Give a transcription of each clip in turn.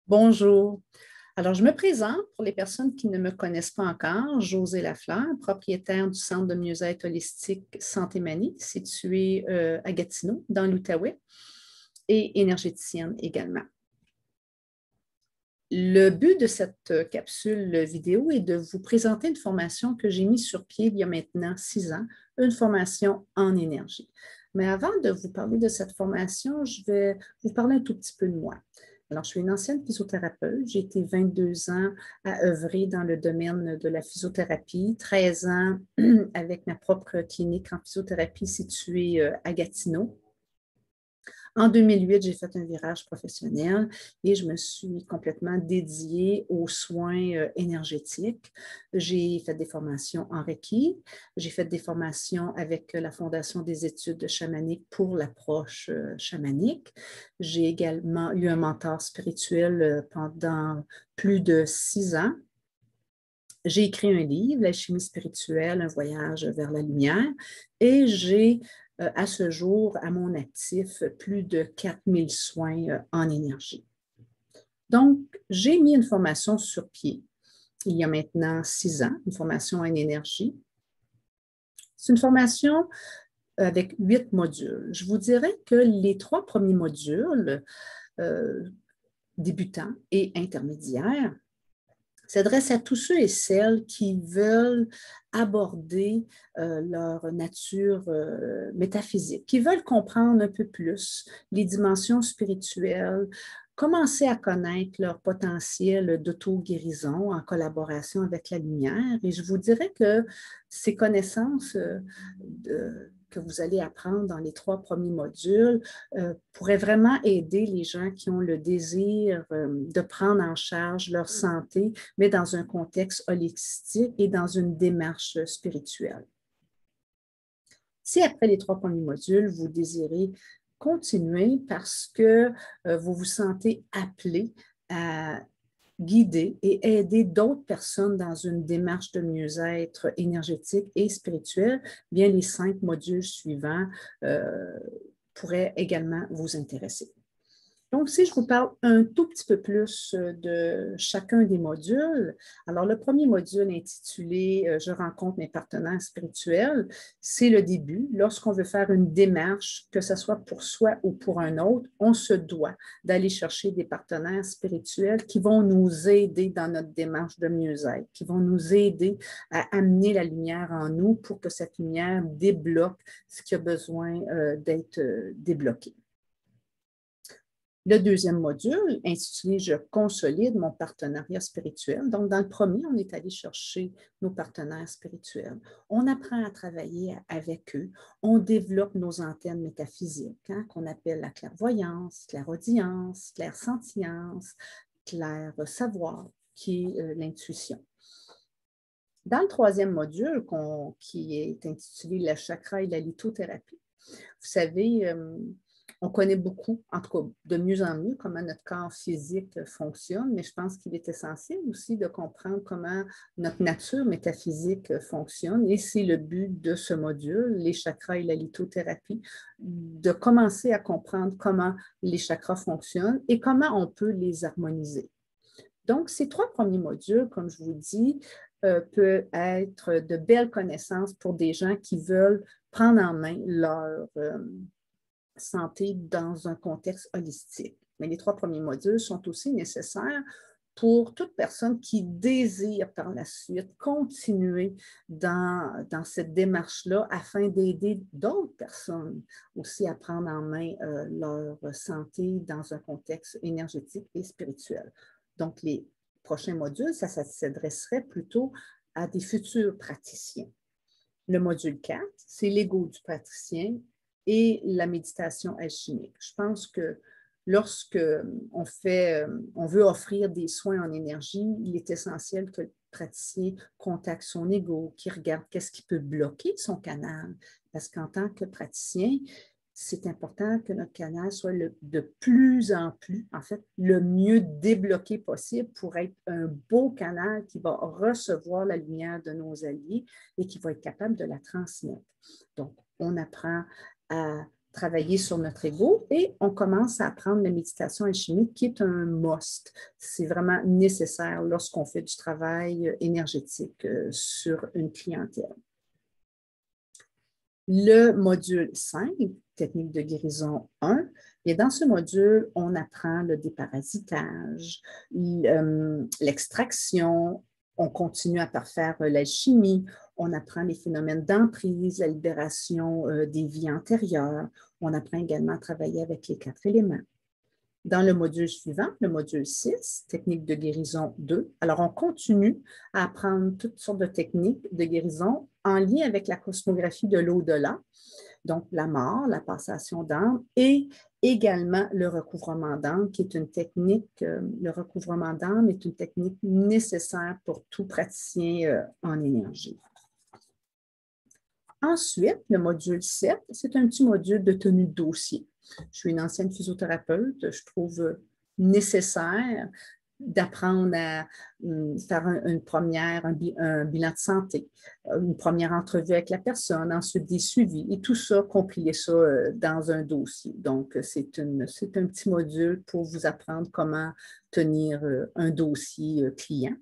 Bonjour. Alors, je me présente pour les personnes qui ne me connaissent pas encore. Josée Lafleur, propriétaire du Centre de mieux-être holistique Santé Manie, situé à Gatineau, dans l'Outaouais, et énergéticienne également. Le but de cette capsule vidéo est de vous présenter une formation que j'ai mise sur pied il y a maintenant 6 ans, une formation en énergie. Mais avant de vous parler de cette formation, je vais vous parler un tout petit peu de moi. Alors, je suis une ancienne physiothérapeute. J'ai été 22 ans à œuvrer dans le domaine de la physiothérapie, 13 ans avec ma propre clinique en physiothérapie située à Gatineau. En 2008, j'ai fait un virage professionnel et je me suis complètement dédiée aux soins énergétiques. J'ai fait des formations en Reiki, j'ai fait des formations avec la Fondation des études chamaniques pour l'approche chamanique. J'ai également eu un mentor spirituel pendant plus de 6 ans. J'ai écrit un livre, L'alchimie spirituelle, un voyage vers la lumière, et j'ai à ce jour, à mon actif, plus de 4000 soins en énergie. Donc, j'ai mis une formation sur pied il y a maintenant 6 ans, une formation en énergie. C'est une formation avec 8 modules. Je vous dirais que les 3 premiers modules, débutants et intermédiaires, s'adresse à tous ceux et celles qui veulent aborder leur nature métaphysique, qui veulent comprendre un peu plus les dimensions spirituelles, commencer à connaître leur potentiel d'auto-guérison en collaboration avec la lumière. Et je vous dirais que ces connaissances que vous allez apprendre dans les 3 premiers modules pourraient vraiment aider les gens qui ont le désir de prendre en charge leur santé, mais dans un contexte holistique et dans une démarche spirituelle. Si après les 3 premiers modules, vous désirez continuer parce que vous vous sentez appelé à guider et aider d'autres personnes dans une démarche de mieux-être énergétique et spirituel, bien les 5 modules suivants pourraient également vous intéresser. Donc, si je vous parle un tout petit peu plus de chacun des modules, alors le premier module intitulé « Je rencontre mes partenaires spirituels », c'est le début. Lorsqu'on veut faire une démarche, que ce soit pour soi ou pour un autre, on se doit d'aller chercher des partenaires spirituels qui vont nous aider dans notre démarche de mieux-être, qui vont nous aider à amener la lumière en nous pour que cette lumière débloque ce qui a besoin d'être débloqué. Le deuxième module, intitulé « Je consolide mon partenariat spirituel ». Donc, dans le premier, on est allé chercher nos partenaires spirituels. On apprend à travailler avec eux. On développe nos antennes métaphysiques, qu'on appelle la clairvoyance, clairaudience, clairsentience, clair-savoir, qui est l'intuition. Dans le troisième module, qui est intitulé « Le chakra et la lithothérapie », vous savez, on connaît beaucoup, en tout cas de mieux en mieux, comment notre corps physique fonctionne, mais je pense qu'il est essentiel aussi de comprendre comment notre nature métaphysique fonctionne. Et c'est le but de ce module, les chakras et la lithothérapie, de commencer à comprendre comment les chakras fonctionnent et comment on peut les harmoniser. Donc, ces 3 premiers modules, comme je vous dis, peuvent être de belles connaissances pour des gens qui veulent prendre en main leur santé dans un contexte holistique. Mais les 3 premiers modules sont aussi nécessaires pour toute personne qui désire par la suite continuer dans cette démarche-là afin d'aider d'autres personnes aussi à prendre en main leur santé dans un contexte énergétique et spirituel. Donc, les prochains modules, ça s'adresserait plutôt à des futurs praticiens. Le module 4, c'est l'ego du praticien et la méditation alchimique. Je pense que lorsque on veut offrir des soins en énergie, il est essentiel que le praticien contacte son ego, qu'il regarde qu'est-ce qui peut bloquer son canal. Parce qu'en tant que praticien, c'est important que notre canal soit de plus en plus, en fait, le mieux débloqué possible pour être un beau canal qui va recevoir la lumière de nos alliés et qui va être capable de la transmettre. Donc, on apprend à travailler sur notre ego et on commence à apprendre la méditation alchimique qui est un must. C'est vraiment nécessaire lorsqu'on fait du travail énergétique sur une clientèle. Le module 5, technique de guérison 1, et dans ce module, on apprend le déparasitage, l'extraction, on continue à parfaire l'alchimie, on apprend les phénomènes d'emprise, la libération des vies antérieures, on apprend également à travailler avec les 4 éléments. Dans le module suivant, le module 6, technique de guérison 2, alors on continue à apprendre toutes sortes de techniques de guérison en lien avec la cosmographie de l'au-delà, donc la mort, la passation d'âme et également le recouvrement d'âme, qui est une technique, le recouvrement d'âme est une technique nécessaire pour tout praticien en énergie. Ensuite, le module 7, c'est un petit module de tenue de dossier. Je suis une ancienne physiothérapeute, je trouve nécessaire d'apprendre à faire un bilan de santé, une première entrevue avec la personne, ensuite des suivis, et tout ça, compiler ça dans un dossier. Donc, c'est un petit module pour vous apprendre comment tenir un dossier client.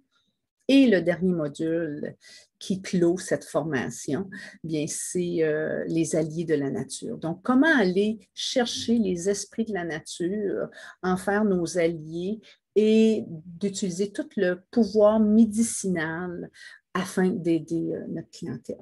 Et le dernier module qui clôt cette formation, bien, c'est les alliés de la nature. Donc, comment aller chercher les esprits de la nature, en faire nos alliés et d'utiliser tout le pouvoir médicinal afin d'aider notre clientèle.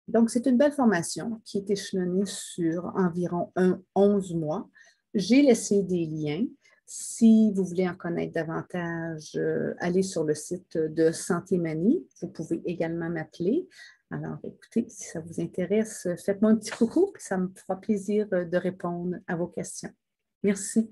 Donc, c'est une belle formation qui est échelonnée sur environ 11 mois. J'ai laissé des liens. Si vous voulez en connaître davantage, allez sur le site de Santé Manie. Vous pouvez également m'appeler. Alors, écoutez, si ça vous intéresse, faites-moi un petit coucou, puis ça me fera plaisir de répondre à vos questions. Merci.